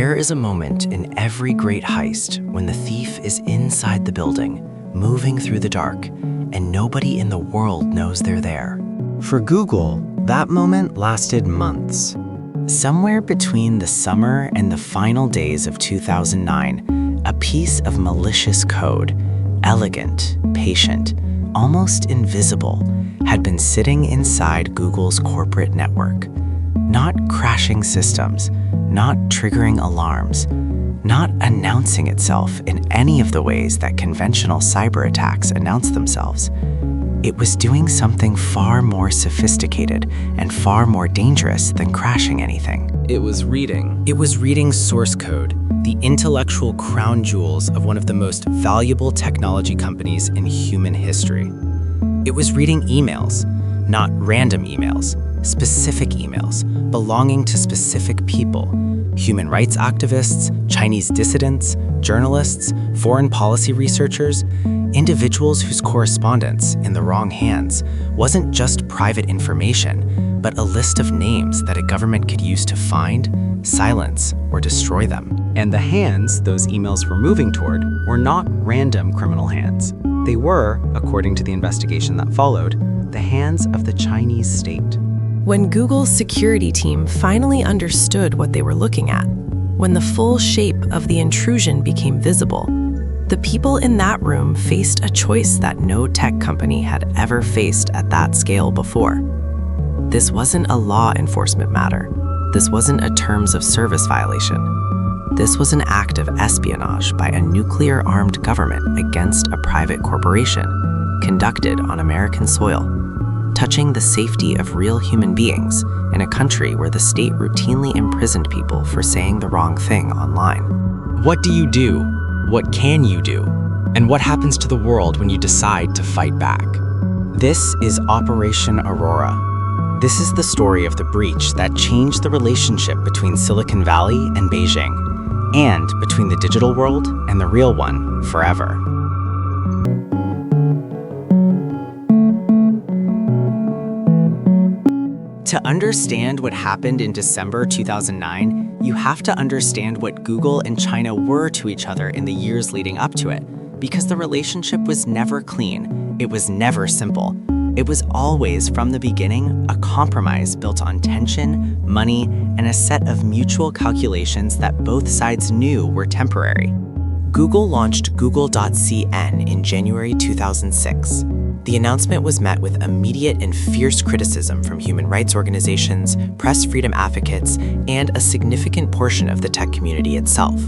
There is a moment in every great heist when the thief is inside the building, moving through the dark, and nobody in the world knows they're there. For Google, that moment lasted months. Somewhere between the summer and the final days of 2009, a piece of malicious code, elegant, patient, almost invisible, had been sitting inside Google's corporate network. Not crashing systems, not triggering alarms, not announcing itself in any of the ways that conventional cyber attacks announce themselves. It was doing something far more sophisticated and far more dangerous than crashing anything. It was reading. It was reading source code, the intellectual crown jewels of one of the most valuable technology companies in human history. It was reading emails, not random emails, specific emails belonging to specific people, human rights activists, Chinese dissidents, journalists, foreign policy researchers, individuals whose correspondence, in the wrong hands, wasn't just private information, but a list of names that a government could use to find, silence, or destroy them. And the hands those emails were moving toward were not random criminal hands. They were, according to the investigation that followed, the hands of the Chinese state. When Google's security team finally understood what they were looking at, when the full shape of the intrusion became visible, the people in that room faced a choice that no tech company had ever faced at that scale before. This wasn't a law enforcement matter. This wasn't a terms of service violation. This was an act of espionage by a nuclear-armed government against a private corporation, conducted on American soil, touching the safety of real human beings in a country where the state routinely imprisoned people for saying the wrong thing online. What do you do? What can you do? And what happens to the world when you decide to fight back? This is Operation Aurora. This is the story of the breach that changed the relationship between Silicon Valley and Beijing, and between the digital world and the real one forever. To understand what happened in December 2009, you have to understand what Google and China were to each other in the years leading up to it, because the relationship was never clean, it was never simple. It was always, from the beginning, a compromise built on tension, money, and a set of mutual calculations that both sides knew were temporary. Google launched Google.cn in January 2006. The announcement was met with immediate and fierce criticism from human rights organizations, press freedom advocates, and a significant portion of the tech community itself.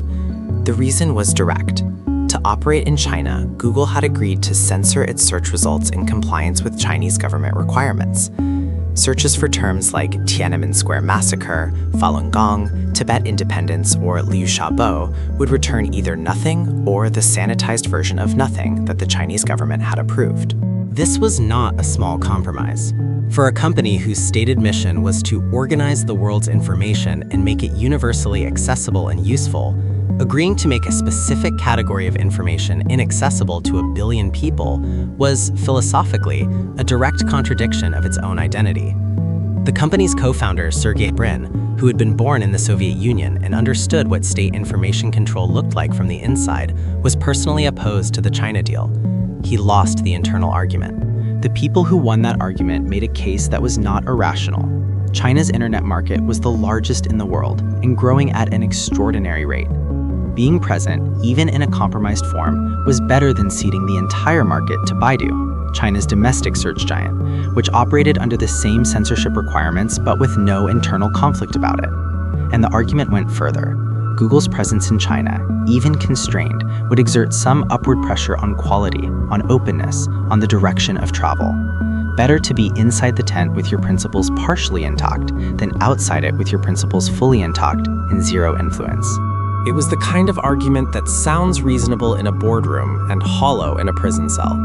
The reason was direct. To operate in China, Google had agreed to censor its search results in compliance with Chinese government requirements. Searches for terms like Tiananmen Square Massacre, Falun Gong, Tibet Independence, or Liu Xiaobo would return either nothing or the sanitized version of nothing that the Chinese government had approved. This was not a small compromise. For a company whose stated mission was to organize the world's information and make it universally accessible and useful, agreeing to make a specific category of information inaccessible to 1 billion people was, philosophically, a direct contradiction of its own identity. The company's co-founder, Sergey Brin, who had been born in the Soviet Union and understood what state information control looked like from the inside, was personally opposed to the China deal. He lost the internal argument. The people who won that argument made a case that was not irrational. China's internet market was the largest in the world and growing at an extraordinary rate. Being present, even in a compromised form, was better than ceding the entire market to Baidu, China's domestic search giant, which operated under the same censorship requirements but with no internal conflict about it. And the argument went further. Google's presence in China, even constrained, would exert some upward pressure on quality, on openness, on the direction of travel. Better to be inside the tent with your principles partially intact than outside it with your principles fully intact and zero influence. It was the kind of argument that sounds reasonable in a boardroom and hollow in a prison cell.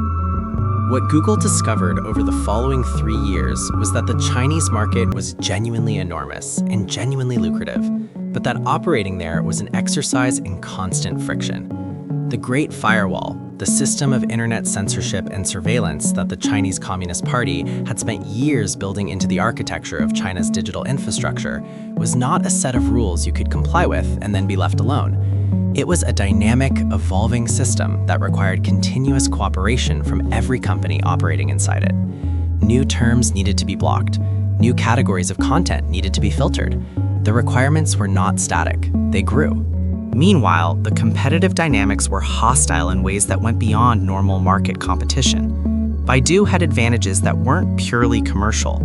What Google discovered over the following 3 years was that the Chinese market was genuinely enormous and genuinely lucrative, but that operating there was an exercise in constant friction. The Great Firewall, the system of internet censorship and surveillance that the Chinese Communist Party had spent years building into the architecture of China's digital infrastructure, was not a set of rules you could comply with and then be left alone. It was a dynamic, evolving system that required continuous cooperation from every company operating inside it. New terms needed to be blocked. New categories of content needed to be filtered. The requirements were not static, they grew. Meanwhile, the competitive dynamics were hostile in ways that went beyond normal market competition. Baidu had advantages that weren't purely commercial: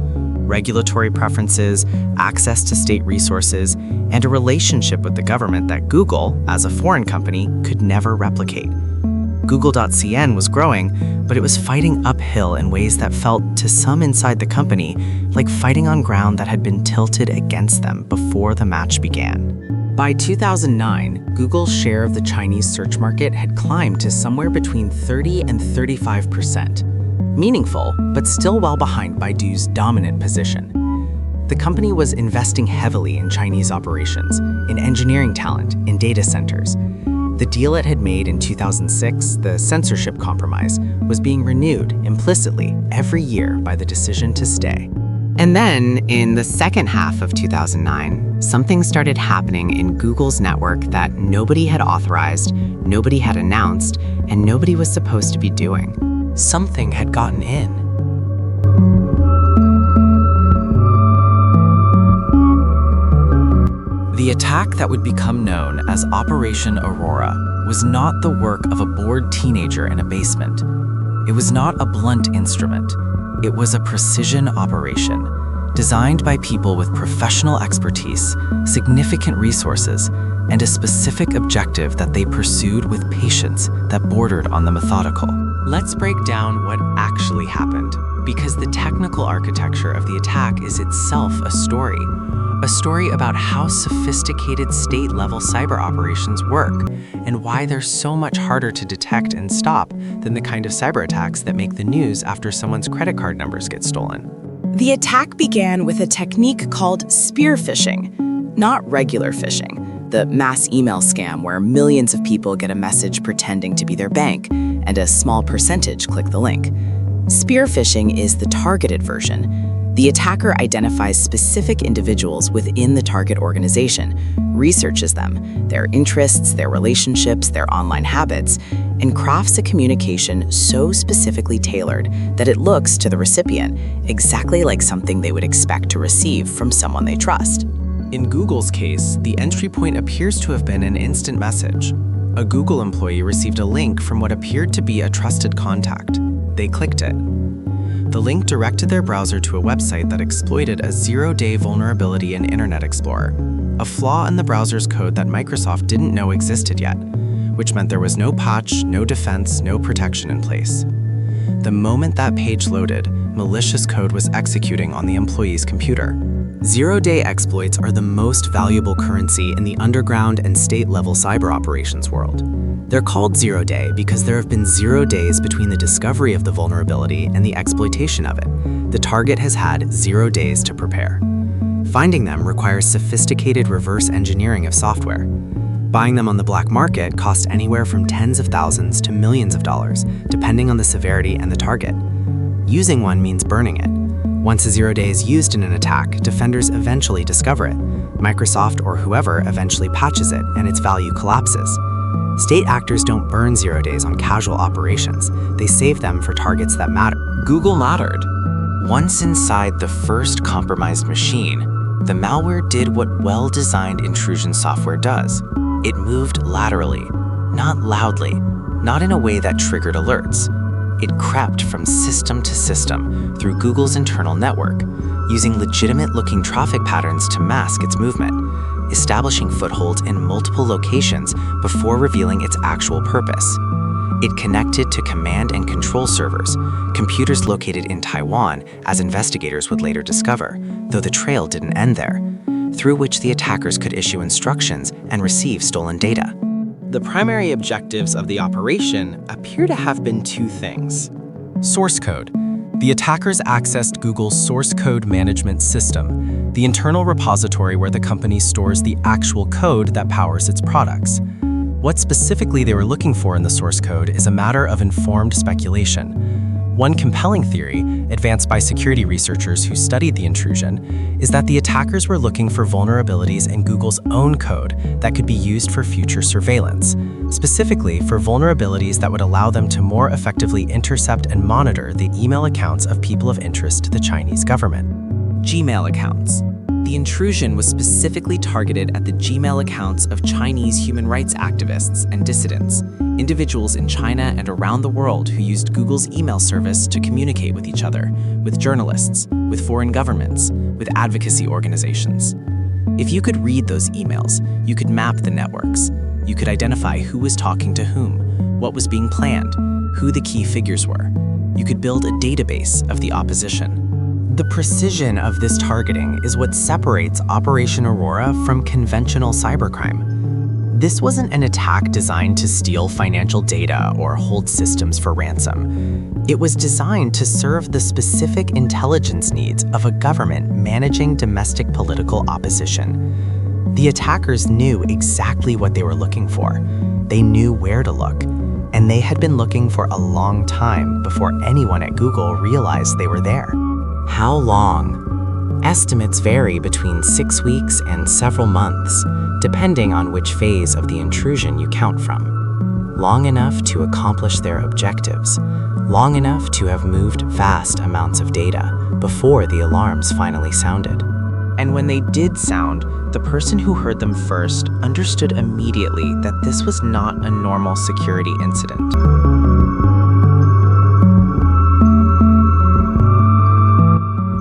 regulatory preferences, access to state resources, and a relationship with the government that Google, as a foreign company, could never replicate. Google.cn was growing, but it was fighting uphill in ways that felt, to some inside the company, like fighting on ground that had been tilted against them before the match began. By 2009, Google's share of the Chinese search market had climbed to somewhere between 30 and 35%. Meaningful, but still well behind Baidu's dominant position. The company was investing heavily in Chinese operations, in engineering talent, in data centers. The deal it had made in 2006, the censorship compromise, was being renewed implicitly every year by the decision to stay. And then, in the second half of 2009, something started happening in Google's network that nobody had authorized, nobody had announced, and nobody was supposed to be doing. Something had gotten in. The attack that would become known as Operation Aurora was not the work of a bored teenager in a basement. It was not a blunt instrument. It was a precision operation, designed by people with professional expertise, significant resources, and a specific objective that they pursued with patience that bordered on the methodical. Let's break down what actually happened, because the technical architecture of the attack is itself a story about how sophisticated state-level cyber operations work, and why they're so much harder to detect and stop than the kind of cyber attacks that make the news after someone's credit card numbers get stolen. The attack began with a technique called spear phishing, not regular phishing, the mass email scam where millions of people get a message pretending to be their bank, and a small percentage click the link. Spear phishing is the targeted version. The attacker identifies specific individuals within the target organization, researches them, their interests, their relationships, their online habits, and crafts a communication so specifically tailored that it looks to the recipient exactly like something they would expect to receive from someone they trust. In Google's case, the entry point appears to have been an instant message. A Google employee received a link from what appeared to be a trusted contact. They clicked it. The link directed their browser to a website that exploited a zero-day vulnerability in Internet Explorer, a flaw in the browser's code that Microsoft didn't know existed yet, which meant there was no patch, no defense, no protection in place. The moment that page loaded, malicious code was executing on the employee's computer. Zero-day exploits are the most valuable currency in the underground and state-level cyber operations world. They're called zero-day because there have been 0 days between the discovery of the vulnerability and the exploitation of it. The target has had 0 days to prepare. Finding them requires sophisticated reverse engineering of software. Buying them on the black market costs anywhere from tens of thousands to millions of dollars, depending on the severity and the target. Using one means burning it. Once a 0 day is used in an attack, defenders eventually discover it. Microsoft or whoever eventually patches it, and its value collapses. State actors don't burn 0 days on casual operations. They save them for targets that matter. Google mattered. Once inside the first compromised machine, the malware did what well-designed intrusion software does. It moved laterally, not loudly, not in a way that triggered alerts. It crept from system to system through Google's internal network, using legitimate-looking traffic patterns to mask its movement, establishing footholds in multiple locations before revealing its actual purpose. It connected to command and control servers, computers located in Taiwan, as investigators would later discover, though the trail didn't end there, through which the attackers could issue instructions and receive stolen data. The primary objectives of the operation appear to have been two things. Source code. The attackers accessed Google's source code management system, the internal repository where the company stores the actual code that powers its products. What specifically they were looking for in the source code is a matter of informed speculation. One compelling theory, advanced by security researchers who studied the intrusion, is that the attackers were looking for vulnerabilities in Google's own code that could be used for future surveillance, specifically for vulnerabilities that would allow them to more effectively intercept and monitor the email accounts of people of interest to the Chinese government. Gmail accounts. The intrusion was specifically targeted at the Gmail accounts of Chinese human rights activists and dissidents, individuals in China and around the world who used Google's email service to communicate with each other, with journalists, with foreign governments, with advocacy organizations. If you could read those emails, you could map the networks. You could identify who was talking to whom, what was being planned, who the key figures were. You could build a database of the opposition. The precision of this targeting is what separates Operation Aurora from conventional cybercrime. This wasn't an attack designed to steal financial data or hold systems for ransom. It was designed to serve the specific intelligence needs of a government managing domestic political opposition. The attackers knew exactly what they were looking for. They knew where to look, and they had been looking for a long time before anyone at Google realized they were there. How long? Estimates vary between 6 weeks and several months, depending on which phase of the intrusion you count from. Long enough to accomplish their objectives, long enough to have moved vast amounts of data before the alarms finally sounded. And when they did sound, the person who heard them first understood immediately that this was not a normal security incident.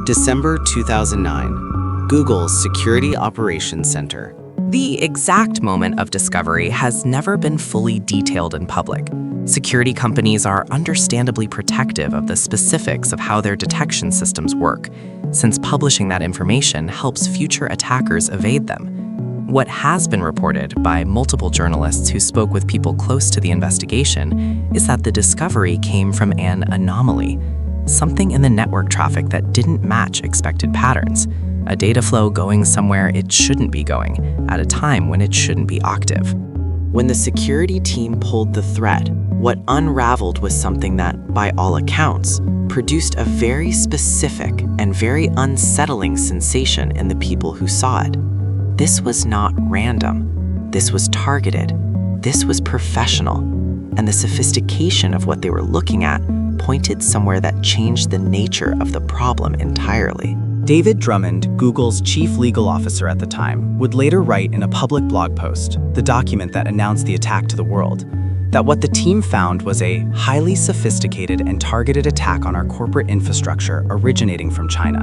December 2009, Google's Security Operations Center. The exact moment of discovery has never been fully detailed in public. Security companies are understandably protective of the specifics of how their detection systems work, since publishing that information helps future attackers evade them. What has been reported by multiple journalists who spoke with people close to the investigation is that the discovery came from an anomaly, something in the network traffic that didn't match expected patterns, a data flow going somewhere it shouldn't be going, at a time when it shouldn't be active. When the security team pulled the thread, what unraveled was something that, by all accounts, produced a very specific and very unsettling sensation in the people who saw it. This was not random. This was targeted. This was professional. And the sophistication of what they were looking at pointed somewhere that changed the nature of the problem entirely. David Drummond, Google's chief legal officer at the time, would later write in a public blog post, the document that announced the attack to the world, that what the team found was a highly sophisticated and targeted attack on our corporate infrastructure originating from China.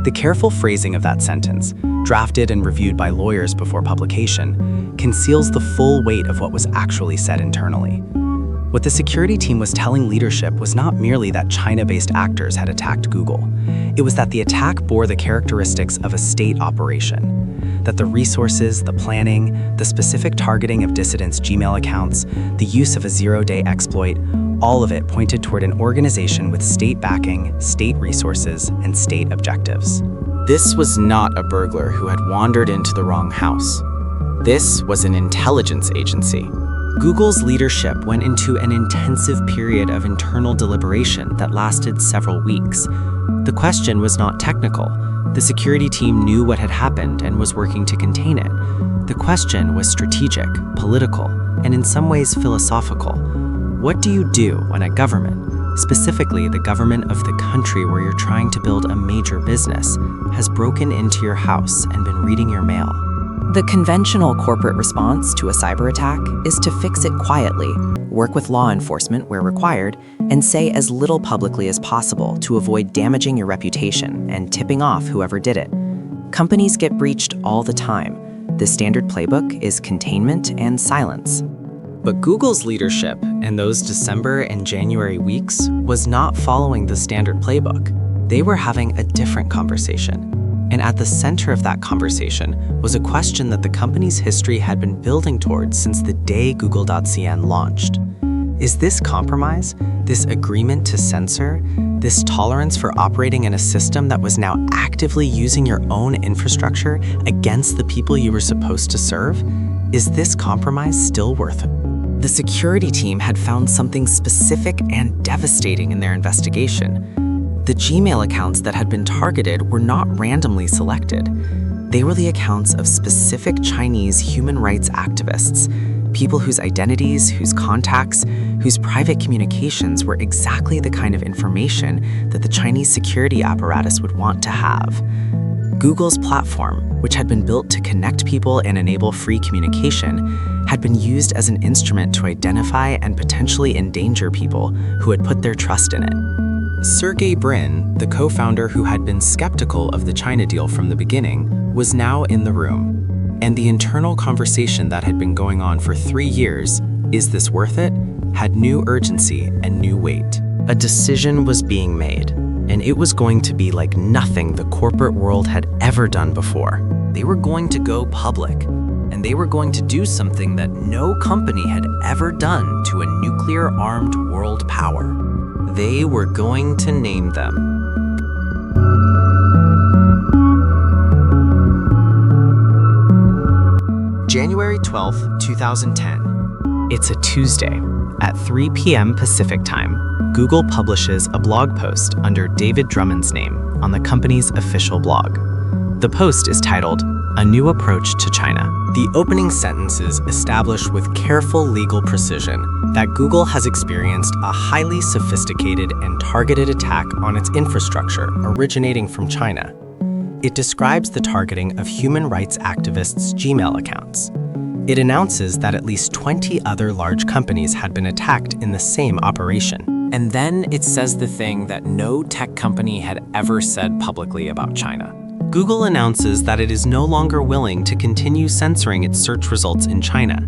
The careful phrasing of that sentence, drafted and reviewed by lawyers before publication, conceals the full weight of what was actually said internally. What the security team was telling leadership was not merely that China-based actors had attacked Google. It was that the attack bore the characteristics of a state operation, that the resources, the planning, the specific targeting of dissidents' Gmail accounts, the use of a zero-day exploit, all of it pointed toward an organization with state backing, state resources, and state objectives. This was not a burglar who had wandered into the wrong house. This was an intelligence agency. Google's leadership went into an intensive period of internal deliberation that lasted several weeks. The question was not technical. The security team knew what had happened and was working to contain it. The question was strategic, political, and in some ways philosophical. What do you do when a government, specifically the government of the country where you're trying to build a major business, has broken into your house and been reading your mail? The conventional corporate response to a cyber attack is to fix it quietly, work with law enforcement where required, and say as little publicly as possible to avoid damaging your reputation and tipping off whoever did it. Companies get breached all the time. The standard playbook is containment and silence. But Google's leadership in those December and January weeks was not following the standard playbook. They were having a different conversation. And at the center of that conversation was a question that the company's history had been building towards since the day Google.cn launched. Is this compromise, this agreement to censor, This tolerance for operating in a system that was now actively using your own infrastructure against the people you were supposed to serve? Is this compromise still worth it? The security team had found something specific and devastating in their investigation. The Gmail accounts that had been targeted were not randomly selected. They were the accounts of specific Chinese human rights activists, people whose identities, whose contacts, whose private communications were exactly the kind of information that the Chinese security apparatus would want to have. Google's platform, which had been built to connect people and enable free communication, had been used as an instrument to identify and potentially endanger people who had put their trust in it. Sergey Brin, the co-founder who had been skeptical of the China deal from the beginning, was now in the room. And the internal conversation that had been going on for 3 years, is this worth it, had new urgency and new weight. A decision was being made, and it was going to be like nothing the corporate world had ever done before. They were going to go public, and they were going to do something that no company had ever done to a nuclear-armed world power. They were going to name them. January 12th, 2010. It's a Tuesday. At 3 p.m. Pacific Time, Google publishes a blog post under David Drummond's name on the company's official blog. The post is titled, "A New Approach to China." The opening sentences establish with careful legal precision that Google has experienced a highly sophisticated and targeted attack on its infrastructure originating from China. It describes the targeting of human rights activists' Gmail accounts. It announces that at least 20 other large companies had been attacked in the same operation. And then it says the thing that no tech company had ever said publicly about China. Google announces that it is no longer willing to continue censoring its search results in China.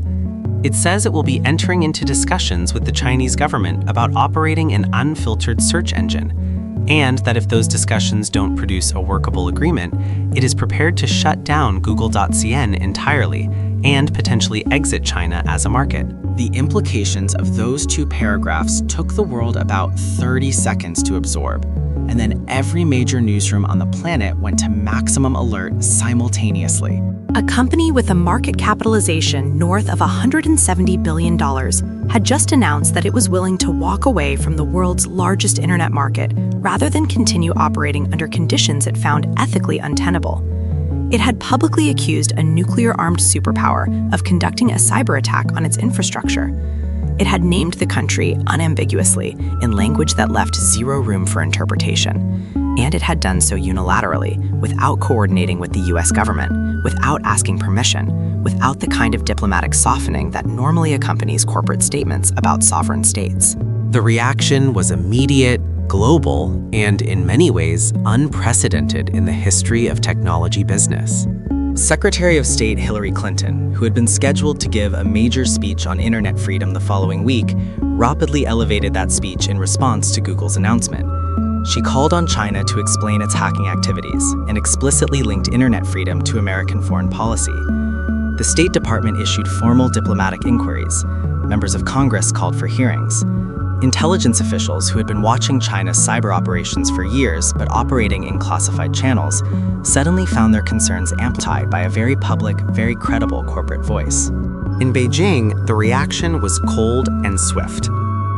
It says it will be entering into discussions with the Chinese government about operating an unfiltered search engine, and that if those discussions don't produce a workable agreement, it is prepared to shut down Google.cn entirely and potentially exit China as a market. The implications of those two paragraphs took the world about 30 seconds to absorb, and then every major newsroom on the planet went to maximum alert simultaneously. A company with a market capitalization north of $170 billion had just announced that it was willing to walk away from the world's largest internet market rather than continue operating under conditions it found ethically untenable. It had publicly accused a nuclear-armed superpower of conducting a cyberattack on its infrastructure. It had named the country unambiguously in language that left zero room for interpretation. And it had done so unilaterally, without coordinating with the US government, without asking permission, without the kind of diplomatic softening that normally accompanies corporate statements about sovereign states. The reaction was immediate, global, and in many ways unprecedented in the history of technology business. Secretary of State Hillary Clinton, who had been scheduled to give a major speech on internet freedom the following week, rapidly elevated that speech in response to Google's announcement. She called on China to explain its hacking activities and explicitly linked internet freedom to American foreign policy. The State Department issued formal diplomatic inquiries. Members of Congress called for hearings. Intelligence officials who had been watching China's cyber operations for years but operating in classified channels suddenly found their concerns amplified by a very public, very credible corporate voice. In Beijing, the reaction was cold and swift.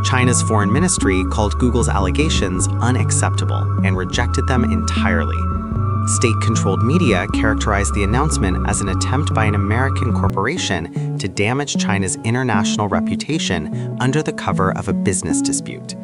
China's foreign ministry called Google's allegations unacceptable and rejected them entirely. State-controlled media characterized the announcement as an attempt by an American corporation to damage China's international reputation under the cover of a business dispute.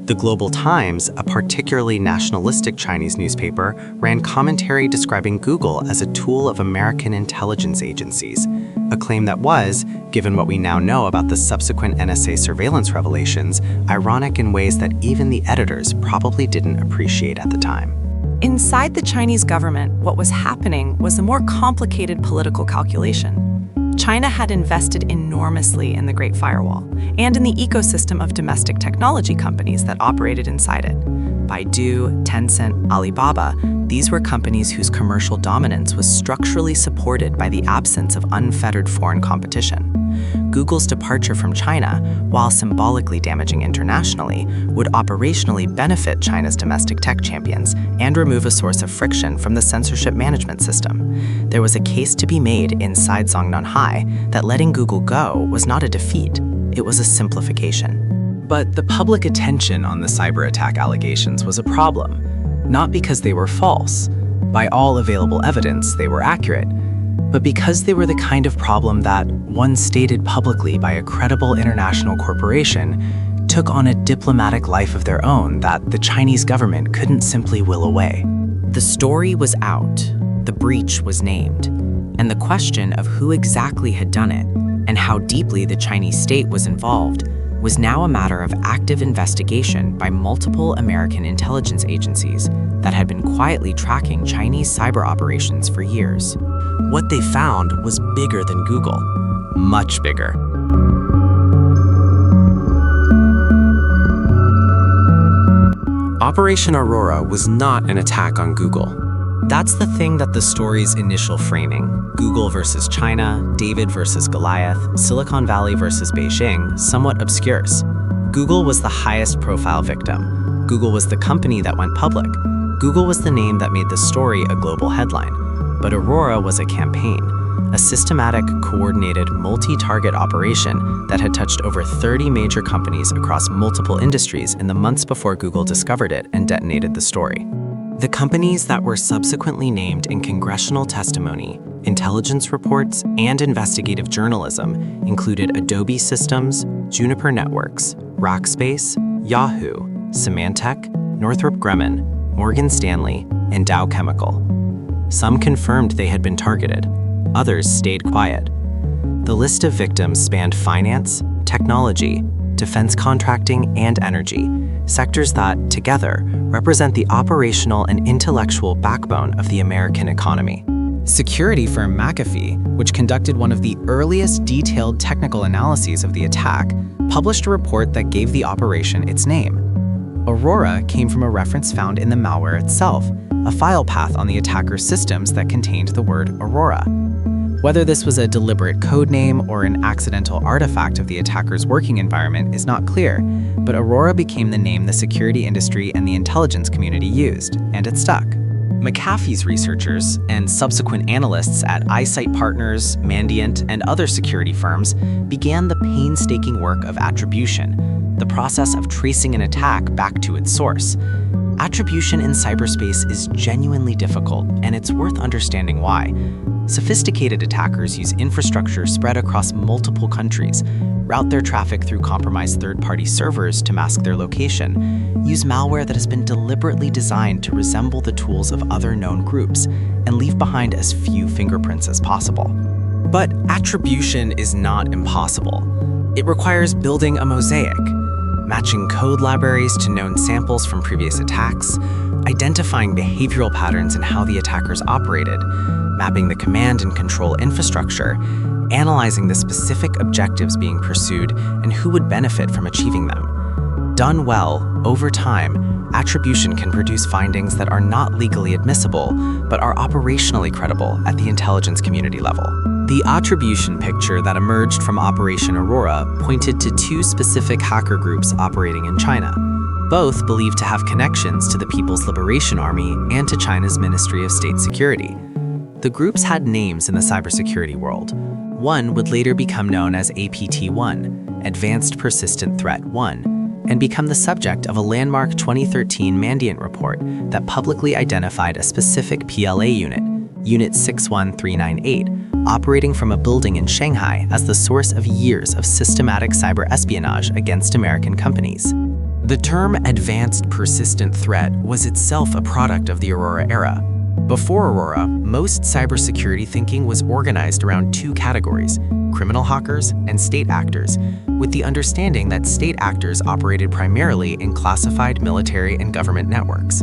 The Global Times, a particularly nationalistic Chinese newspaper, ran commentary describing Google as a tool of American intelligence agencies, a claim that was, given what we now know about the subsequent NSA surveillance revelations, ironic in ways that even the editors probably didn't appreciate at the time. Inside the Chinese government, what was happening was a more complicated political calculation. China had invested enormously in the Great Firewall and in the ecosystem of domestic technology companies that operated inside it. Baidu, Tencent, Alibaba, these were companies whose commercial dominance was structurally supported by the absence of unfettered foreign competition. Google's departure from China, while symbolically damaging internationally, would operationally benefit China's domestic tech champions and remove a source of friction from the censorship management system. There was a case to be made inside Zhongnanhai that letting Google go was not a defeat, it was a simplification. But the public attention on the cyber attack allegations was a problem, not because they were false. By all available evidence, they were accurate, but because they were the kind of problem that, once stated publicly by a credible international corporation, took on a diplomatic life of their own that the Chinese government couldn't simply will away. The story was out, the breach was named, and the question of who exactly had done it and how deeply the Chinese state was involved was now a matter of active investigation by multiple American intelligence agencies that had been quietly tracking Chinese cyber operations for years. What they found was bigger than Google, much bigger. Operation Aurora was not an attack on Google. That's the thing that the story's initial framing, Google versus China, David versus Goliath, Silicon Valley versus Beijing, somewhat obscures. Google was the highest profile victim. Google was the company that went public. Google was the name that made the story a global headline. But Aurora was a campaign, a systematic, coordinated, multi-target operation that had touched over 30 major companies across multiple industries in the months before Google discovered it and detonated the story. The companies that were subsequently named in congressional testimony, intelligence reports, and investigative journalism included Adobe Systems, Juniper Networks, Rackspace, Yahoo, Symantec, Northrop Grumman, Morgan Stanley, and Dow Chemical. Some confirmed they had been targeted, others stayed quiet. The list of victims spanned finance, technology, defense contracting, and energy, sectors that, together, represent the operational and intellectual backbone of the American economy. Security firm McAfee, which conducted one of the earliest detailed technical analyses of the attack, published a report that gave the operation its name. Aurora came from a reference found in the malware itself, a file path on the attacker's systems that contained the word Aurora. Whether this was a deliberate code name or an accidental artifact of the attacker's working environment is not clear, but Aurora became the name the security industry and the intelligence community used, and it stuck. McAfee's researchers and subsequent analysts at Eyesight Partners, Mandiant, and other security firms began the painstaking work of attribution, the process of tracing an attack back to its source. Attribution in cyberspace is genuinely difficult, and it's worth understanding why. Sophisticated attackers use infrastructure spread across multiple countries, route their traffic through compromised third-party servers to mask their location, use malware that has been deliberately designed to resemble the tools of other known groups, and leave behind as few fingerprints as possible. But attribution is not impossible. It requires building a mosaic, matching code libraries to known samples from previous attacks, identifying behavioral patterns in how the attackers operated, mapping the command and control infrastructure, analyzing the specific objectives being pursued and who would benefit from achieving them. Done well, over time, attribution can produce findings that are not legally admissible, but are operationally credible at the intelligence community level. The attribution picture that emerged from Operation Aurora pointed to two specific hacker groups operating in China, both believed to have connections to the People's Liberation Army and to China's Ministry of State Security. The groups had names in the cybersecurity world. One would later become known as APT-1, Advanced Persistent Threat 1, and become the subject of a landmark 2013 Mandiant report that publicly identified a specific PLA unit, Unit 61398, operating from a building in Shanghai as the source of years of systematic cyber espionage against American companies. The term Advanced Persistent Threat was itself a product of the Aurora era. Before Aurora, most cybersecurity thinking was organized around two categories: criminal hackers and state actors, with the understanding that state actors operated primarily in classified military and government networks.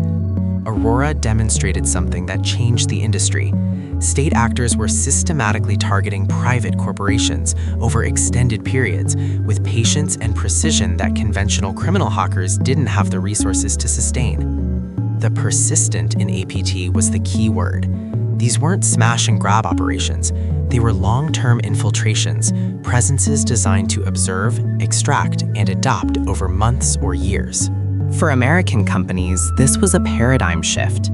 Aurora demonstrated something that changed the industry. State actors were systematically targeting private corporations over extended periods with patience and precision that conventional criminal hackers didn't have the resources to sustain. The persistent in APT was the key word. These weren't smash and grab operations. They were long-term infiltrations, presences designed to observe, extract, and adopt over months or years. For American companies, this was a paradigm shift.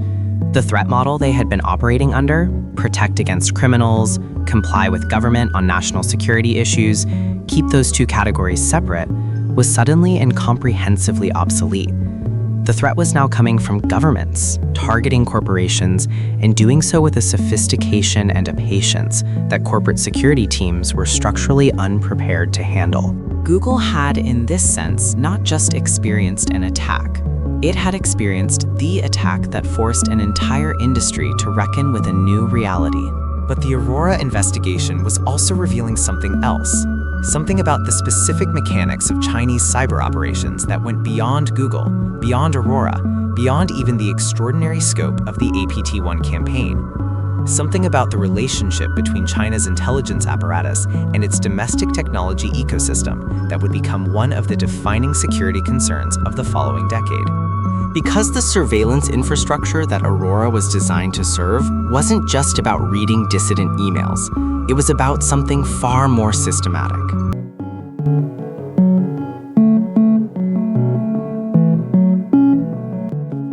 The threat model they had been operating under, protect against criminals, comply with government on national security issues, keep those two categories separate, was suddenly and comprehensively obsolete. The threat was now coming from governments, targeting corporations, and doing so with a sophistication and a patience that corporate security teams were structurally unprepared to handle. Google had, in this sense, not just experienced an attack. It had experienced the attack that forced an entire industry to reckon with a new reality. But the Aurora investigation was also revealing something else. Something about the specific mechanics of Chinese cyber operations that went beyond Google, beyond Aurora, beyond even the extraordinary scope of the APT-1 campaign. Something about the relationship between China's intelligence apparatus and its domestic technology ecosystem that would become one of the defining security concerns of the following decade. Because the surveillance infrastructure that Aurora was designed to serve wasn't just about reading dissident emails. It was about something far more systematic.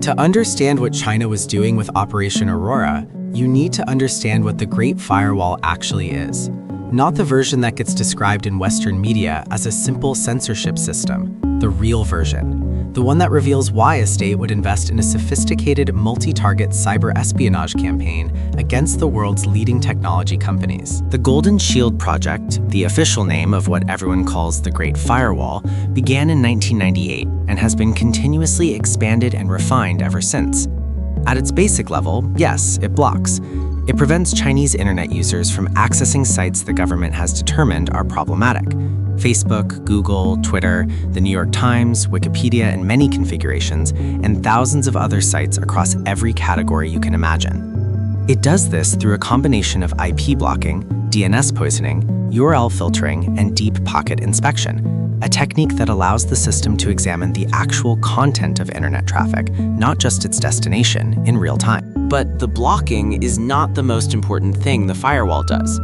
To understand what China was doing with Operation Aurora, you need to understand what the Great Firewall actually is. Not the version that gets described in Western media as a simple censorship system, the real version. The one that reveals why a state would invest in a sophisticated multi-target cyber espionage campaign against the world's leading technology companies. The Golden Shield Project, the official name of what everyone calls the Great Firewall, began in 1998 and has been continuously expanded and refined ever since. At its basic level, yes, it blocks. It prevents Chinese internet users from accessing sites the government has determined are problematic. Facebook, Google, Twitter, the New York Times, Wikipedia in many configurations, and thousands of other sites across every category you can imagine. It does this through a combination of IP blocking, DNS poisoning, URL filtering, and deep pocket inspection, a technique that allows the system to examine the actual content of internet traffic, not just its destination, in real time. But the blocking is not the most important thing the firewall does.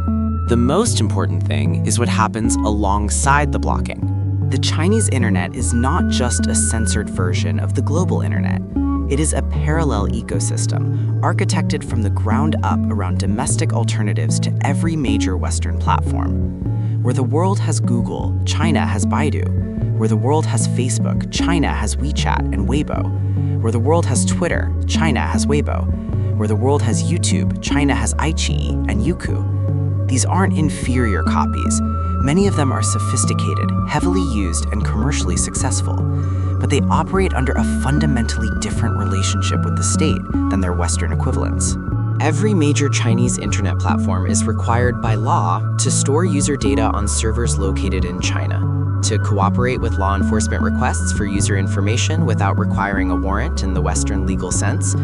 The most important thing is what happens alongside the blocking. The Chinese internet is not just a censored version of the global internet. It is a parallel ecosystem, architected from the ground up around domestic alternatives to every major Western platform. Where the world has Google, China has Baidu. Where the world has Facebook, China has WeChat and Weibo. Where the world has Twitter, China has Weibo. Where the world has YouTube, China has iQIYI and Youku. These aren't inferior copies. Many of them are sophisticated, heavily used, and commercially successful. But they operate under a fundamentally different relationship with the state than their Western equivalents. Every major Chinese internet platform is required by law to store user data on servers located in China, to cooperate with law enforcement requests for user information without requiring a warrant in the Western legal sense,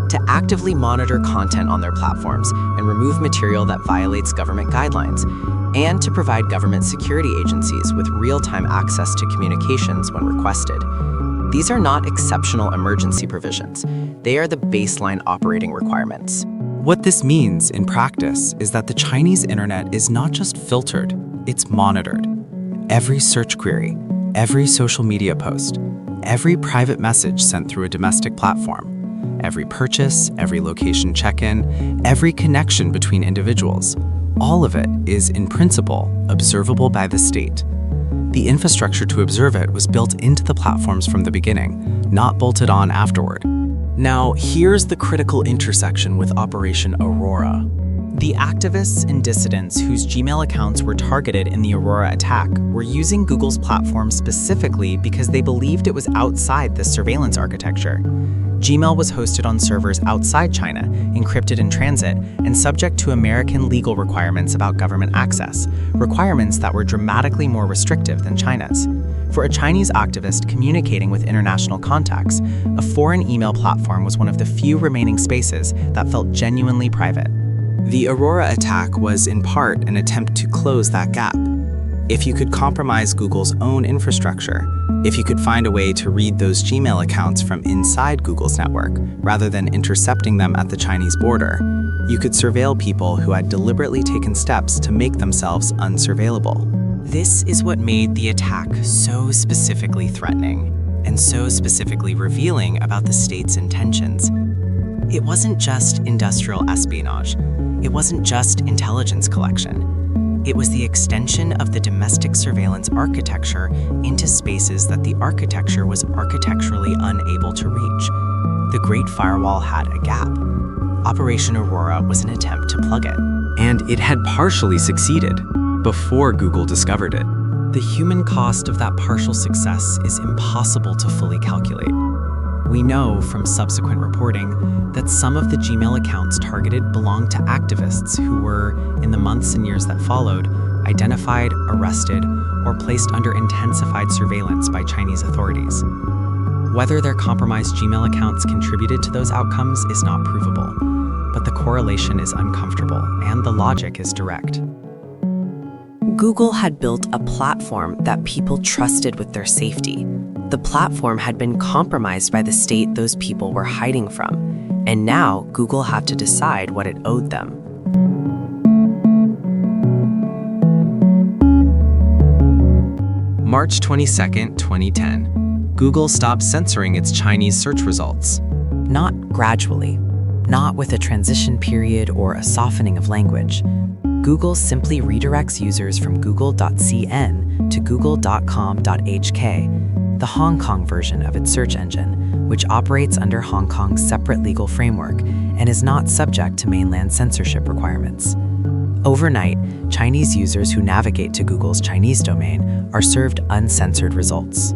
to actively monitor content on their platforms and remove material that violates government guidelines, and to provide government security agencies with real-time access to communications when requested. These are not exceptional emergency provisions. They are the baseline operating requirements. What this means in practice is that the Chinese internet is not just filtered, it's monitored. Every search query, every social media post, every private message sent through a domestic platform, every purchase, every location check-in, every connection between individuals, all of it is, in principle, observable by the state. The infrastructure to observe it was built into the platforms from the beginning, not bolted on afterward. Now, here's the critical intersection with Operation Aurora. The activists and dissidents whose Gmail accounts were targeted in the Aurora attack were using Google's platform specifically because they believed it was outside the surveillance architecture. Gmail was hosted on servers outside China, encrypted in transit, and subject to American legal requirements about government access, requirements that were dramatically more restrictive than China's. For a Chinese activist communicating with international contacts, a foreign email platform was one of the few remaining spaces that felt genuinely private. The Aurora attack was, in part, an attempt to close that gap. If you could compromise Google's own infrastructure, if you could find a way to read those Gmail accounts from inside Google's network rather than intercepting them at the Chinese border, you could surveil people who had deliberately taken steps to make themselves unsurveillable. This is what made the attack so specifically threatening and so specifically revealing about the state's intentions. It wasn't just industrial espionage. It wasn't just intelligence collection. It was the extension of the domestic surveillance architecture into spaces that the architecture was architecturally unable to reach. The Great Firewall had a gap. Operation Aurora was an attempt to plug it. And it had partially succeeded before Google discovered it. The human cost of that partial success is impossible to fully calculate. We know from subsequent reporting that some of the Gmail accounts targeted belonged to activists who were, in the months and years that followed, identified, arrested, or placed under intensified surveillance by Chinese authorities. Whether their compromised Gmail accounts contributed to those outcomes is not provable, but the correlation is uncomfortable and the logic is direct. Google had built a platform that people trusted with their safety. The platform had been compromised by the state those people were hiding from, and now Google had to decide what it owed them. March 22, 2010. Google stopped censoring its Chinese search results. Not gradually, not with a transition period or a softening of language. Google simply redirects users from google.cn to google.com.hk, the Hong Kong version of its search engine, which operates under Hong Kong's separate legal framework and is not subject to mainland censorship requirements. Overnight, Chinese users who navigate to Google's Chinese domain are served uncensored results.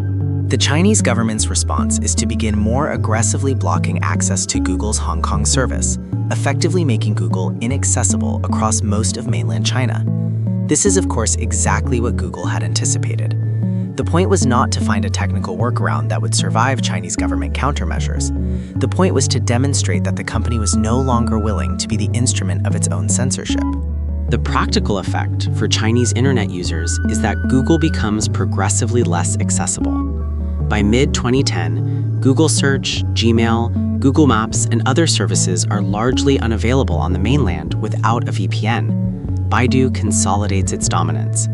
The Chinese government's response is to begin more aggressively blocking access to Google's Hong Kong service, effectively making Google inaccessible across most of mainland China. This is, of course, exactly what Google had anticipated. The point was not to find a technical workaround that would survive Chinese government countermeasures. The point was to demonstrate that the company was no longer willing to be the instrument of its own censorship. The practical effect for Chinese internet users is that Google becomes progressively less accessible. By mid-2010, Google Search, Gmail, Google Maps, and other services are largely unavailable on the mainland without a VPN. Baidu consolidates its dominance.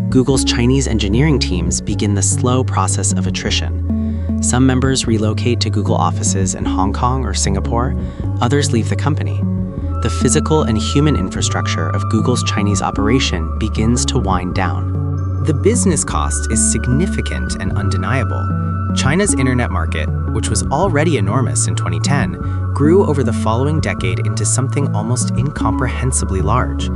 Google's Chinese engineering teams begin the slow process of attrition. Some members relocate to Google offices in Hong Kong or Singapore, others leave the company. The physical and human infrastructure of Google's Chinese operation begins to wind down. The business cost is significant and undeniable. China's internet market, which was already enormous in 2010, grew over the following decade into something almost incomprehensibly large.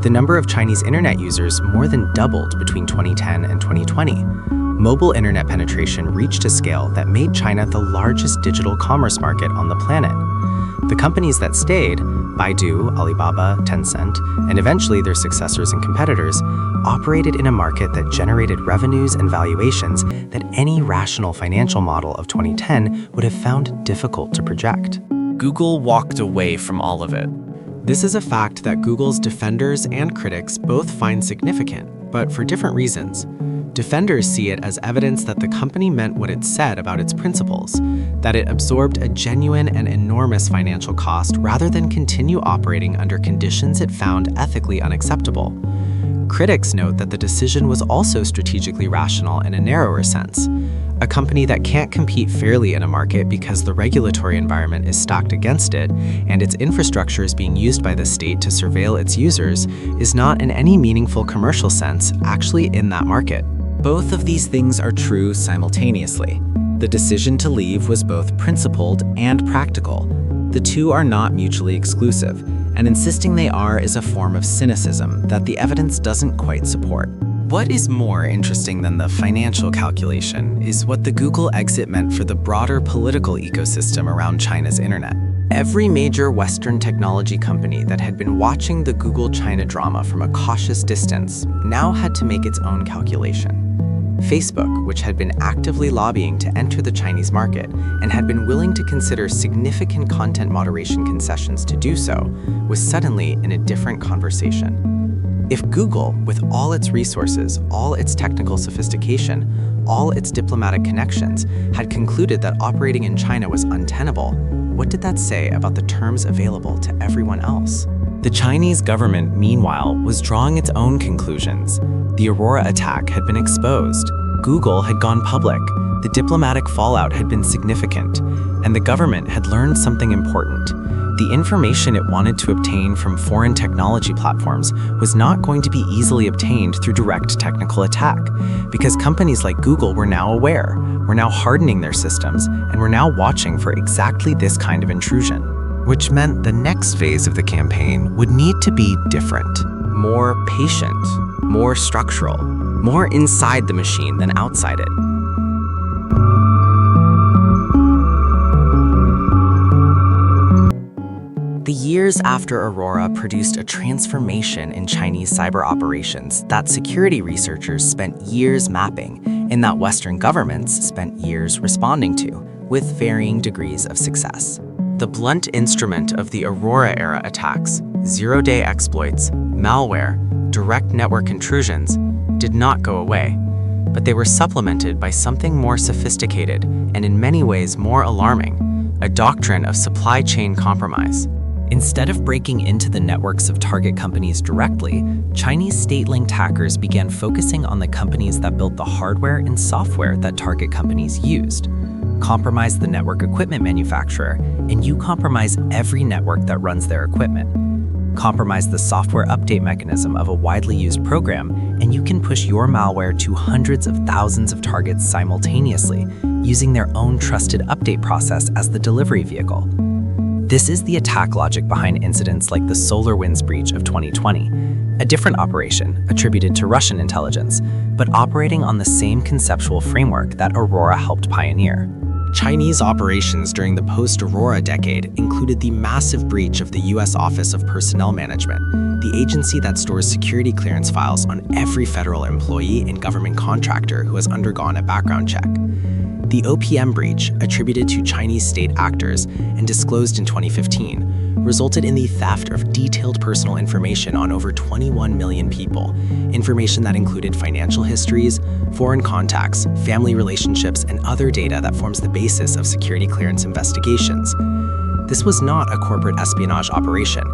The number of Chinese internet users more than doubled between 2010 and 2020. Mobile internet penetration reached a scale that made China the largest digital commerce market on the planet. The companies that stayed, Baidu, Alibaba, Tencent, and eventually their successors and competitors, operated in a market that generated revenues and valuations that any rational financial model of 2010 would have found difficult to project. Google walked away from all of it. This is a fact that Google's defenders and critics both find significant, but for different reasons. Defenders see it as evidence that the company meant what it said about its principles, that it absorbed a genuine and enormous financial cost rather than continue operating under conditions it found ethically unacceptable. Critics note that the decision was also strategically rational in a narrower sense. A company that can't compete fairly in a market because the regulatory environment is stacked against it and its infrastructure is being used by the state to surveil its users is not in any meaningful commercial sense actually in that market. Both of these things are true simultaneously. The decision to leave was both principled and practical. The two are not mutually exclusive, and insisting they are is a form of cynicism that the evidence doesn't quite support. What is more interesting than the financial calculation is what the Google exit meant for the broader political ecosystem around China's internet. Every major Western technology company that had been watching the Google China drama from a cautious distance now had to make its own calculation. Facebook, which had been actively lobbying to enter the Chinese market and had been willing to consider significant content moderation concessions to do so, was suddenly in a different conversation. If Google, with all its resources, all its technical sophistication, all its diplomatic connections, had concluded that operating in China was untenable, what did that say about the terms available to everyone else? The Chinese government, meanwhile, was drawing its own conclusions. The Aurora attack had been exposed. Google had gone public. The diplomatic fallout had been significant, and the government had learned something important. The information it wanted to obtain from foreign technology platforms was not going to be easily obtained through direct technical attack, because companies like Google were now aware, were now hardening their systems, and were now watching for exactly this kind of intrusion. Which meant the next phase of the campaign would need to be different. More patient, more structural, more inside the machine than outside it. The years after Aurora produced a transformation in Chinese cyber operations that security researchers spent years mapping and that Western governments spent years responding to, with varying degrees of success. The blunt instrument of the Aurora-era attacks, zero-day exploits, malware, direct network intrusions, did not go away, but they were supplemented by something more sophisticated and in many ways more alarming, a doctrine of supply chain compromise. Instead of breaking into the networks of target companies directly, Chinese state-linked hackers began focusing on the companies that built the hardware and software that target companies used. Compromise the network equipment manufacturer, and you compromise every network that runs their equipment. Compromise the software update mechanism of a widely used program, and you can push your malware to hundreds of thousands of targets simultaneously, using their own trusted update process as the delivery vehicle. This is the attack logic behind incidents like the SolarWinds breach of 2020, a different operation attributed to Russian intelligence, but operating on the same conceptual framework that Aurora helped pioneer. Chinese operations during the post-Aurora decade included the massive breach of the U.S. Office of Personnel Management, the agency that stores security clearance files on every federal employee and government contractor who has undergone a background check. The OPM breach, attributed to Chinese state actors and disclosed in 2015, resulted in the theft of detailed personal information on over 21 million people, information that included financial histories, foreign contacts, family relationships, and other data that forms the basis of security clearance investigations. This was not a corporate espionage operation.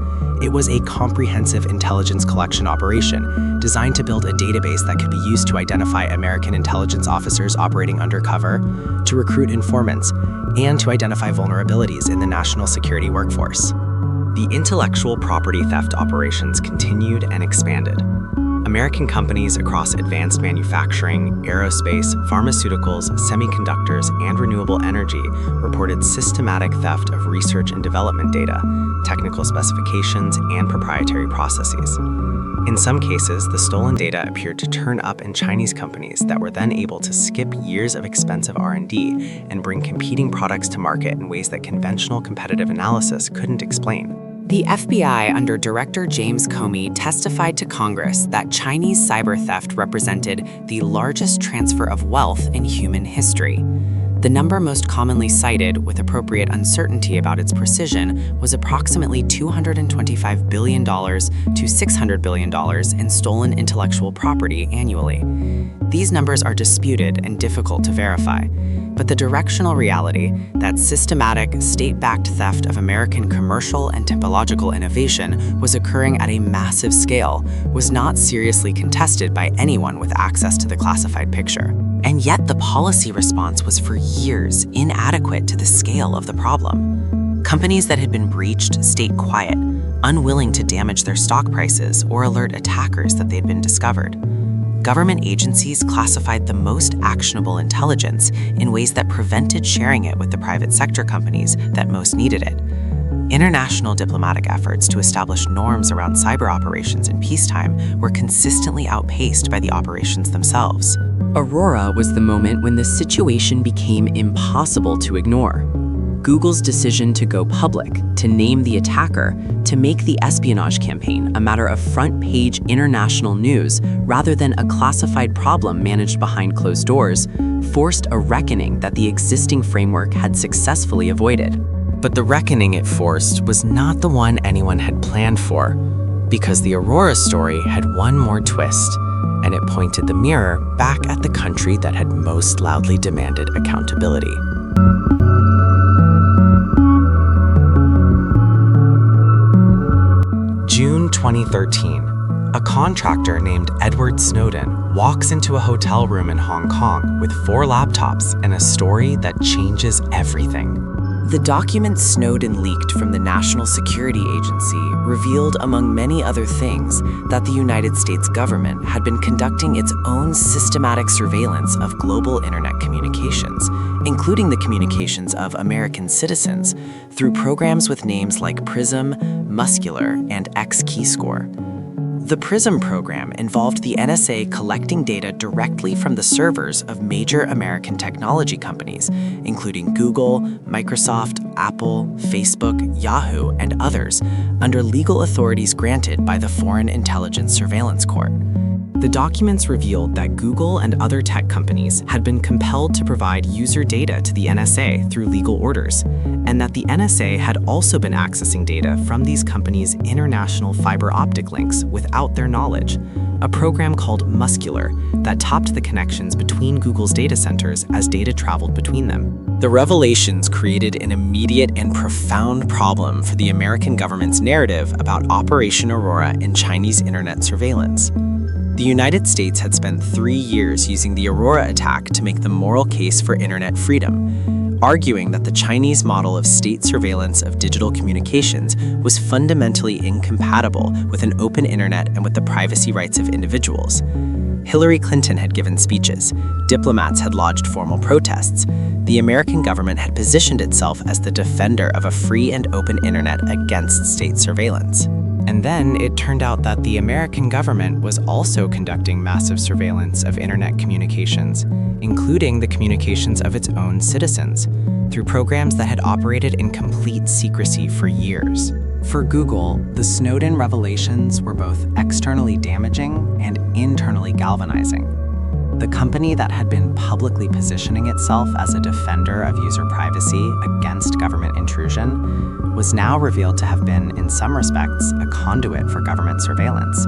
It was a comprehensive intelligence collection operation designed to build a database that could be used to identify American intelligence officers operating undercover, to recruit informants, and to identify vulnerabilities in the national security workforce. The intellectual property theft operations continued and expanded. American companies across advanced manufacturing, aerospace, pharmaceuticals, semiconductors, and renewable energy reported systematic theft of research and development data, technical specifications, and proprietary processes. In some cases, the stolen data appeared to turn up in Chinese companies that were then able to skip years of expensive R&D and bring competing products to market in ways that conventional competitive analysis couldn't explain. The FBI under Director James Comey testified to Congress that Chinese cyber theft represented the largest transfer of wealth in human history. The number most commonly cited, with appropriate uncertainty about its precision, was approximately $225 billion to $600 billion in stolen intellectual property annually. These numbers are disputed and difficult to verify, but the directional reality that systematic, state-backed theft of American commercial and technological innovation was occurring at a massive scale was not seriously contested by anyone with access to the classified picture. And yet the policy response was for years inadequate to the scale of the problem. Companies that had been breached stayed quiet, unwilling to damage their stock prices or alert attackers that they'd been discovered. Government agencies classified the most actionable intelligence in ways that prevented sharing it with the private sector companies that most needed it. International diplomatic efforts to establish norms around cyber operations in peacetime were consistently outpaced by the operations themselves. Aurora was the moment when the situation became impossible to ignore. Google's decision to go public, to name the attacker, to make the espionage campaign a matter of front-page international news rather than a classified problem managed behind closed doors, forced a reckoning that the existing framework had successfully avoided. But the reckoning it forced was not the one anyone had planned for. Because the Aurora story had one more twist, and it pointed the mirror back at the country that had most loudly demanded accountability. June 2013. A contractor named Edward Snowden walks into a hotel room in Hong Kong with 4 laptops and a story that changes everything. The documents Snowden leaked from the National Security Agency revealed, among many other things, that the United States government had been conducting its own systematic surveillance of global internet communications, including the communications of American citizens, through programs with names like PRISM, Muscular, and X-Keyscore. The PRISM program involved the NSA collecting data directly from the servers of major American technology companies, including Google, Microsoft, Apple, Facebook, Yahoo, and others, under legal authorities granted by the Foreign Intelligence Surveillance Court. The documents revealed that Google and other tech companies had been compelled to provide user data to the NSA through legal orders, and that the NSA had also been accessing data from these companies' international fiber optic links without their knowledge, a program called Muscular that topped the connections between Google's data centers as data traveled between them. The revelations created an immediate and profound problem for the American government's narrative about Operation Aurora and Chinese internet surveillance. The United States had spent 3 years using the Aurora attack to make the moral case for internet freedom, arguing that the Chinese model of state surveillance of digital communications was fundamentally incompatible with an open internet and with the privacy rights of individuals. Hillary Clinton had given speeches, diplomats had lodged formal protests, the American government had positioned itself as the defender of a free and open internet against state surveillance. And then it turned out that the American government was also conducting massive surveillance of internet communications, including the communications of its own citizens, through programs that had operated in complete secrecy for years. For Google, the Snowden revelations were both externally damaging and internally galvanizing. The company that had been publicly positioning itself as a defender of user privacy against government intrusion was now revealed to have been, in some respects, a conduit for government surveillance,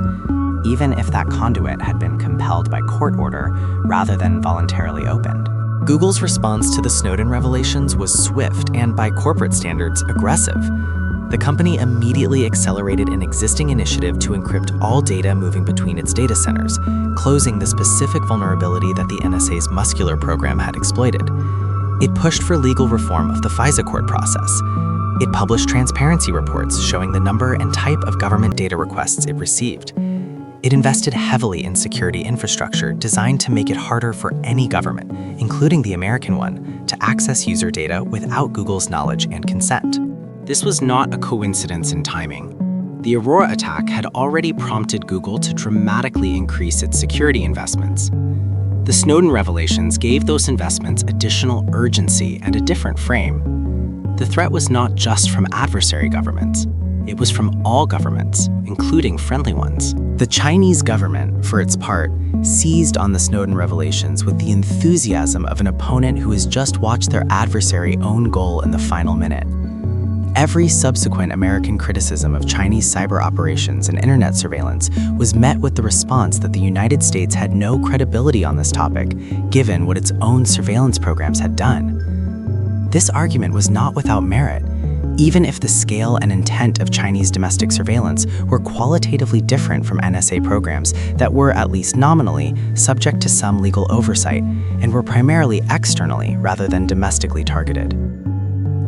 even if that conduit had been compelled by court order rather than voluntarily opened. Google's response to the Snowden revelations was swift and, by corporate standards, aggressive. The company immediately accelerated an existing initiative to encrypt all data moving between its data centers, closing the specific vulnerability that the NSA's Muscular program had exploited. It pushed for legal reform of the FISA court process. It published transparency reports showing the number and type of government data requests it received. It invested heavily in security infrastructure designed to make it harder for any government, including the American one, to access user data without Google's knowledge and consent. This was not a coincidence in timing. The Aurora attack had already prompted Google to dramatically increase its security investments. The Snowden revelations gave those investments additional urgency and a different frame. The threat was not just from adversary governments. It was from all governments, including friendly ones. The Chinese government, for its part, seized on the Snowden revelations with the enthusiasm of an opponent who has just watched their adversary own goal in the final minute. Every subsequent American criticism of Chinese cyber operations and internet surveillance was met with the response that the United States had no credibility on this topic, given what its own surveillance programs had done. This argument was not without merit, even if the scale and intent of Chinese domestic surveillance were qualitatively different from NSA programs that were, at least nominally, subject to some legal oversight and were primarily externally rather than domestically targeted.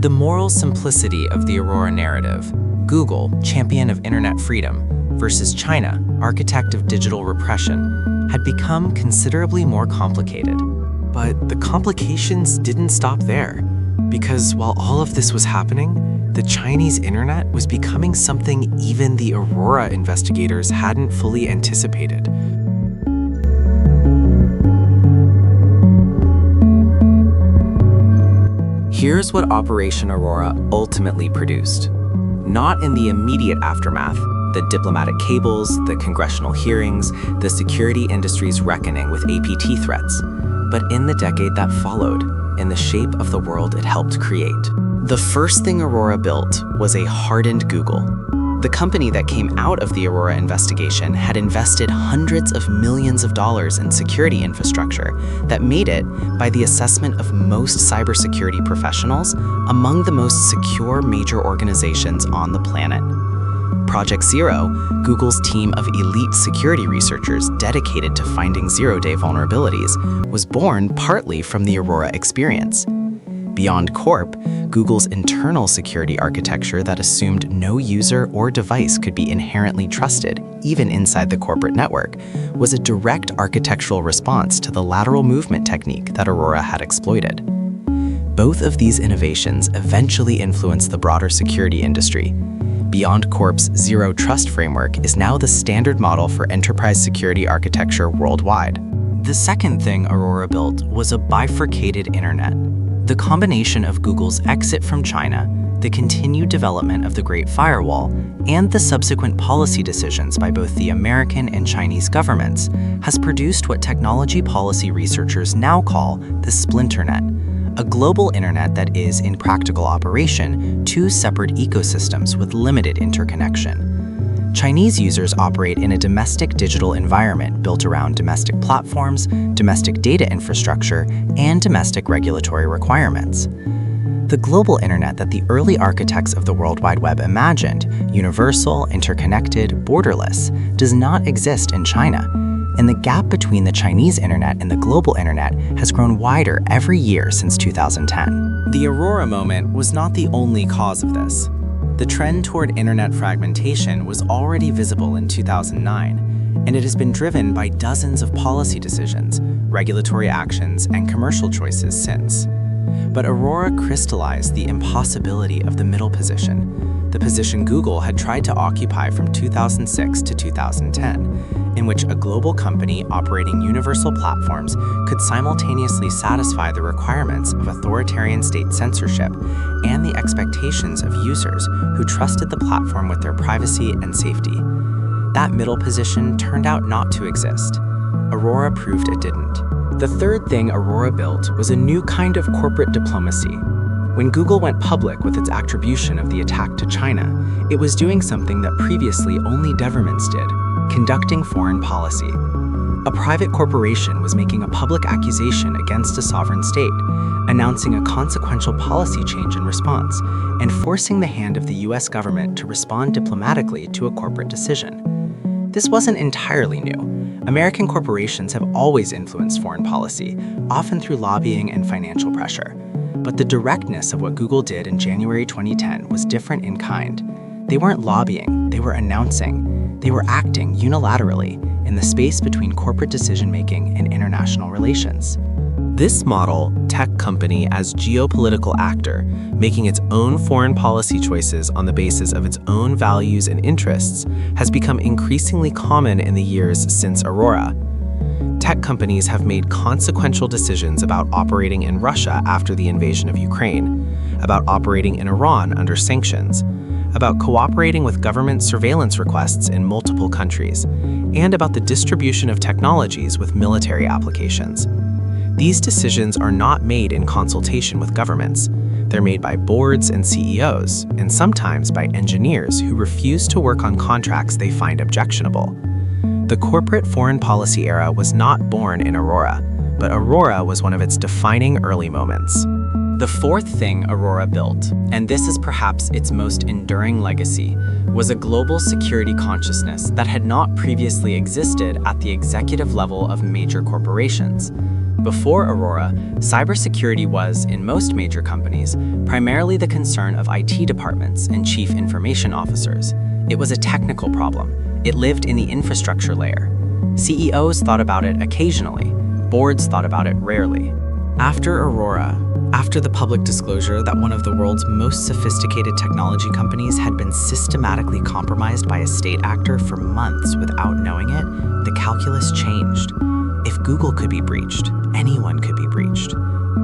The moral simplicity of the Aurora narrative, Google, champion of internet freedom, versus China, architect of digital repression, had become considerably more complicated. But the complications didn't stop there, because while all of this was happening, the Chinese internet was becoming something even the Aurora investigators hadn't fully anticipated. Here's what Operation Aurora ultimately produced. Not in the immediate aftermath, the diplomatic cables, the congressional hearings, the security industry's reckoning with APT threats, but in the decade that followed, in the shape of the world it helped create. The first thing Aurora built was a hardened Google. The company that came out of the Aurora investigation had invested hundreds of millions of dollars in security infrastructure that made it, by the assessment of most cybersecurity professionals, among the most secure major organizations on the planet. Project Zero, Google's team of elite security researchers dedicated to finding zero-day vulnerabilities, was born partly from the Aurora experience. Beyond Corp, Google's internal security architecture that assumed no user or device could be inherently trusted, even inside the corporate network, was a direct architectural response to the lateral movement technique that Aurora had exploited. Both of these innovations eventually influenced the broader security industry. Beyond Corp's Zero Trust framework is now the standard model for enterprise security architecture worldwide. The second thing Aurora built was a bifurcated internet. The combination of Google's exit from China, the continued development of the Great Firewall, and the subsequent policy decisions by both the American and Chinese governments has produced what technology policy researchers now call the splinternet, a global internet that is, in practical operation, two separate ecosystems with limited interconnection. Chinese users operate in a domestic digital environment built around domestic platforms, domestic data infrastructure, and domestic regulatory requirements. The global internet that the early architects of the World Wide Web imagined, universal, interconnected, borderless, does not exist in China, and the gap between the Chinese internet and the global internet has grown wider every year since 2010. The Aurora moment was not the only cause of this. The trend toward internet fragmentation was already visible in 2009, and it has been driven by dozens of policy decisions, regulatory actions, and commercial choices since. But Aurora crystallized the impossibility of the middle position, the position Google had tried to occupy from 2006 to 2010, in which a global company operating universal platforms could simultaneously satisfy the requirements of authoritarian state censorship and the expectations of users who trusted the platform with their privacy and safety. That middle position turned out not to exist. Aurora proved it didn't. The third thing Aurora built was a new kind of corporate diplomacy. When Google went public with its attribution of the attack to China, it was doing something that previously only governments did, conducting foreign policy. A private corporation was making a public accusation against a sovereign state, announcing a consequential policy change in response, and forcing the hand of the US government to respond diplomatically to a corporate decision. This wasn't entirely new. American corporations have always influenced foreign policy, often through lobbying and financial pressure. But the directness of what Google did in January 2010 was different in kind. They weren't lobbying, they were announcing. They were acting unilaterally in the space between corporate decision-making and international relations. This model, tech company as geopolitical actor, making its own foreign policy choices on the basis of its own values and interests, has become increasingly common in the years since Aurora. Tech companies have made consequential decisions about operating in Russia after the invasion of Ukraine, about operating in Iran under sanctions, about cooperating with government surveillance requests in multiple countries, and about the distribution of technologies with military applications. These decisions are not made in consultation with governments. They're made by boards and CEOs, and sometimes by engineers who refuse to work on contracts they find objectionable. The corporate foreign policy era was not born in Aurora, but Aurora was one of its defining early moments. The fourth thing Aurora built, and this is perhaps its most enduring legacy, was a global security consciousness that had not previously existed at the executive level of major corporations. Before Aurora, cybersecurity was, in most major companies, primarily the concern of IT departments and chief information officers. It was a technical problem. It lived in the infrastructure layer. CEOs thought about it occasionally. Boards thought about it rarely. After Aurora, after the public disclosure that one of the world's most sophisticated technology companies had been systematically compromised by a state actor for months without knowing it, the calculus changed. If Google could be breached, anyone could be breached.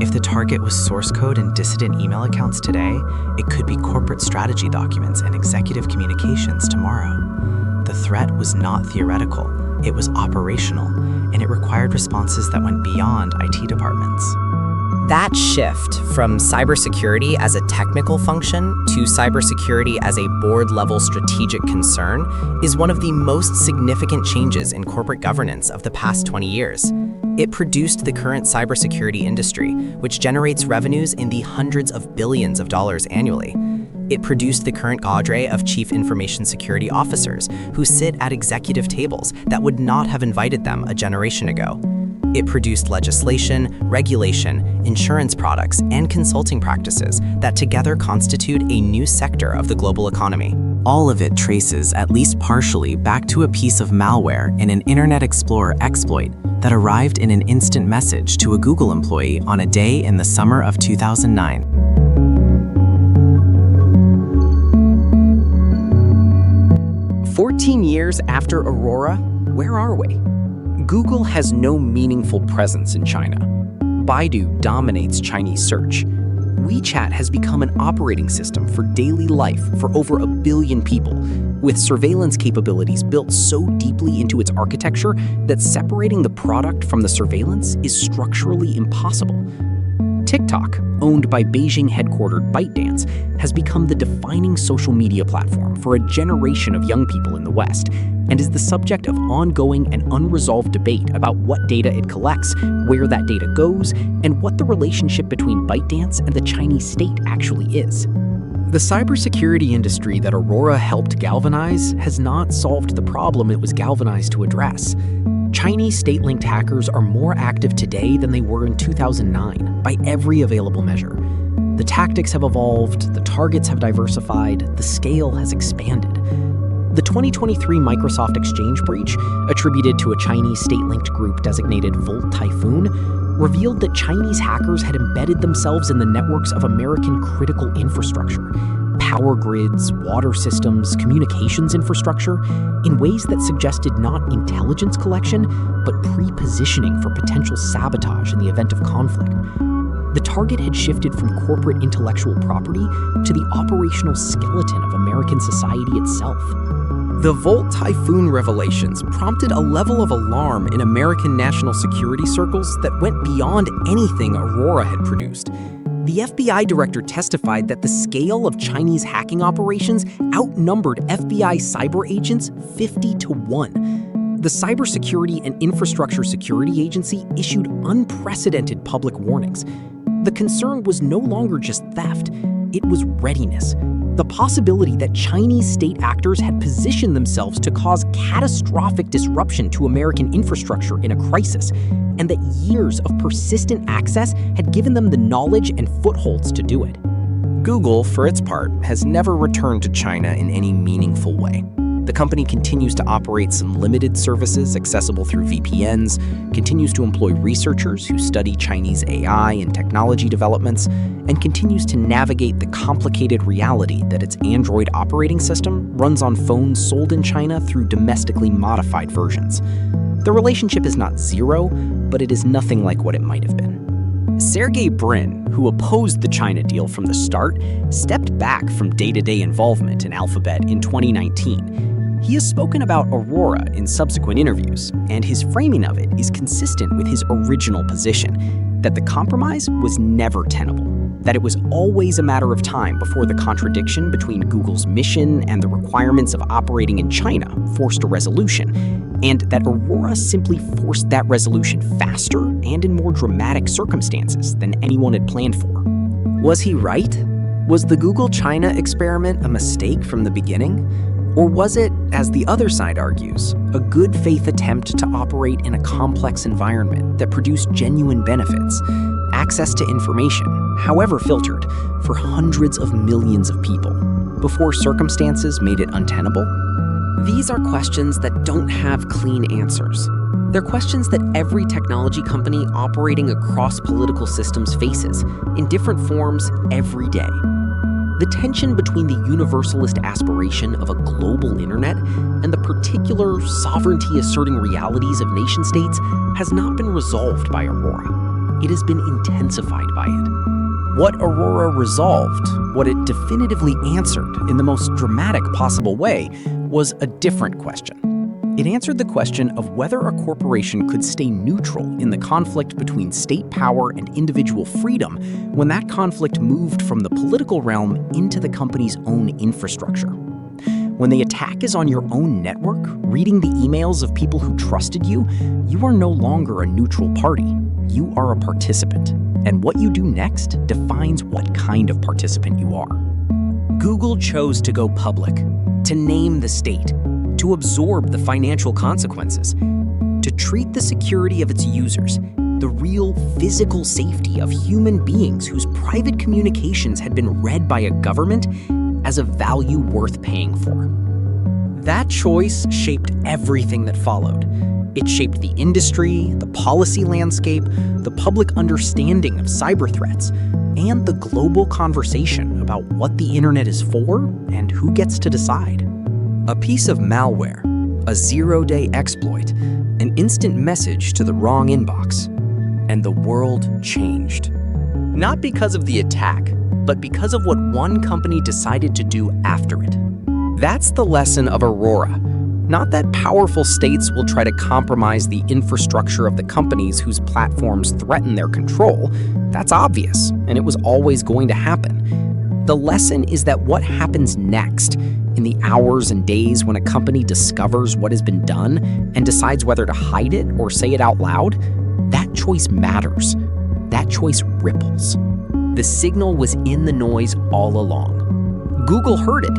If the target was source code and dissident email accounts today, it could be corporate strategy documents and executive communications tomorrow. The threat was not theoretical, it was operational, and it required responses that went beyond IT departments. That shift from cybersecurity as a technical function to cybersecurity as a board-level strategic concern is one of the most significant changes in corporate governance of the past 20 years. It produced the current cybersecurity industry, which generates revenues in the hundreds of billions of dollars annually. It produced the current cadre of chief information security officers who sit at executive tables that would not have invited them a generation ago. It produced legislation, regulation, insurance products, and consulting practices that together constitute a new sector of the global economy. All of it traces, at least partially, back to a piece of malware in an Internet Explorer exploit that arrived in an instant message to a Google employee on a day in the summer of 2009. "14 years after Aurora, where are we?" Google has no meaningful presence in China. Baidu dominates Chinese search. WeChat has become an operating system for daily life for over 1 billion people, with surveillance capabilities built so deeply into its architecture that separating the product from the surveillance is structurally impossible. TikTok, owned by Beijing-headquartered ByteDance, has become the defining social media platform for a generation of young people in the West, and is the subject of ongoing and unresolved debate about what data it collects, where that data goes, and what the relationship between ByteDance and the Chinese state actually is. The cybersecurity industry that Aurora helped galvanize has not solved the problem it was galvanized to address. Chinese state-linked hackers are more active today than they were in 2009 by every available measure. The tactics have evolved, the targets have diversified, the scale has expanded. The 2023 Microsoft Exchange breach, attributed to a Chinese state-linked group designated Volt Typhoon, revealed that Chinese hackers had embedded themselves in the networks of American critical infrastructure, power grids, water systems, communications infrastructure, in ways that suggested not intelligence collection, but pre-positioning for potential sabotage in the event of conflict. The target had shifted from corporate intellectual property to the operational skeleton of American society itself. The Volt Typhoon revelations prompted a level of alarm in American national security circles that went beyond anything Aurora had produced. The FBI director testified that the scale of Chinese hacking operations outnumbered FBI cyber agents 50-1. The Cybersecurity and Infrastructure Security Agency issued unprecedented public warnings. The concern was no longer just theft, it was readiness. The possibility that Chinese state actors had positioned themselves to cause catastrophic disruption to American infrastructure in a crisis, and that years of persistent access had given them the knowledge and footholds to do it. Google, for its part, has never returned to China in any meaningful way. The company continues to operate some limited services accessible through VPNs, continues to employ researchers who study Chinese AI and technology developments, and continues to navigate the complicated reality that its Android operating system runs on phones sold in China through domestically modified versions. The relationship is not zero, but it is nothing like what it might have been. Sergey Brin, who opposed the China deal from the start, stepped back from day-to-day involvement in Alphabet in 2019. He has spoken about Aurora in subsequent interviews, and his framing of it is consistent with his original position, that the compromise was never tenable, that it was always a matter of time before the contradiction between Google's mission and the requirements of operating in China forced a resolution, and that Aurora simply forced that resolution faster and in more dramatic circumstances than anyone had planned for. Was he right? Was the Google China experiment a mistake from the beginning? Or was it, as the other side argues, a good faith attempt to operate in a complex environment that produced genuine benefits, access to information, however filtered, for hundreds of millions of people, before circumstances made it untenable? These are questions that don't have clean answers. They're questions that every technology company operating across political systems faces, in different forms every day. The tension between the universalist aspiration of a global internet and the particular sovereignty-asserting realities of nation-states has not been resolved by Aurora. It has been intensified by it. What Aurora resolved, what it definitively answered in the most dramatic possible way, was a different question. It answered the question of whether a corporation could stay neutral in the conflict between state power and individual freedom when that conflict moved from the political realm into the company's own infrastructure. When the attack is on your own network, reading the emails of people who trusted you, you are no longer a neutral party. You are a participant. And what you do next defines what kind of participant you are. Google chose to go public, to name the state, to absorb the financial consequences, to treat the security of its users, the real physical safety of human beings whose private communications had been read by a government, as a value worth paying for. That choice shaped everything that followed. It shaped the industry, the policy landscape, the public understanding of cyber threats, and the global conversation about what the internet is for and who gets to decide. A piece of malware, a zero-day exploit, an instant message to the wrong inbox, and the world changed. Not because of the attack, but because of what one company decided to do after it. That's the lesson of Aurora. Not that powerful states will try to compromise the infrastructure of the companies whose platforms threaten their control. That's obvious, and it was always going to happen. The lesson is that what happens next, in the hours and days when a company discovers what has been done and decides whether to hide it or say it out loud, that choice matters. That choice ripples. The signal was in the noise all along. Google heard it,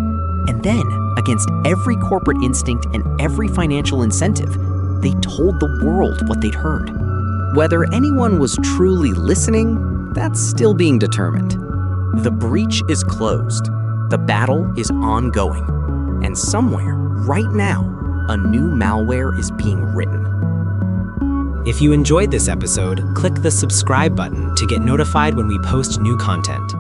and then, against every corporate instinct and every financial incentive, they told the world what they'd heard. Whether anyone was truly listening, that's still being determined. The breach is closed. The battle is ongoing. And somewhere, right now, a new malware is being written. If you enjoyed this episode, click the subscribe button to get notified when we post new content.